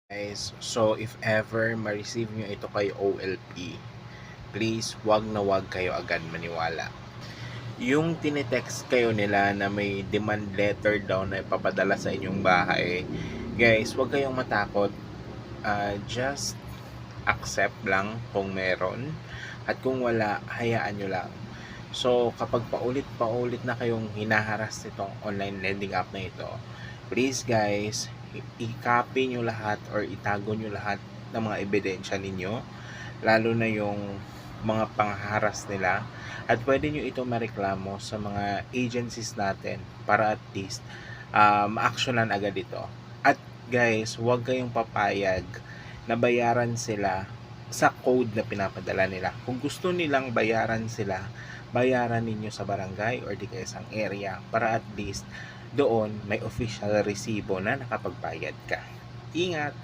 Guys, so if ever ma-receive nyo ito kay OLP, please wag na wag kayo agad maniwala. Yung tinetext kayo nila na may demand letter daw na ipapadala sa inyong bahay, guys, wag kayong matakot. Just accept lang kung meron. At kung wala, hayaan nyo lang. So, kapag paulit-paulit na kayong hinaharas nitong online lending app na ito, please guys, i-copy nyo lahat or itago nyo lahat ng mga ebidensya ninyo, lalo na yung mga pangharas nila, at pwede nyo ito mareklamo sa mga agencies natin para at least ma-actionan agad ito. At guys, huwag kayong papayag na bayaran sila sa code na pinapadala nila. Kung gusto nilang bayaran sila, bayaran ninyo sa barangay or di kaya isang area para at least doon may official resibo na nakapagbayad ka. Ingat!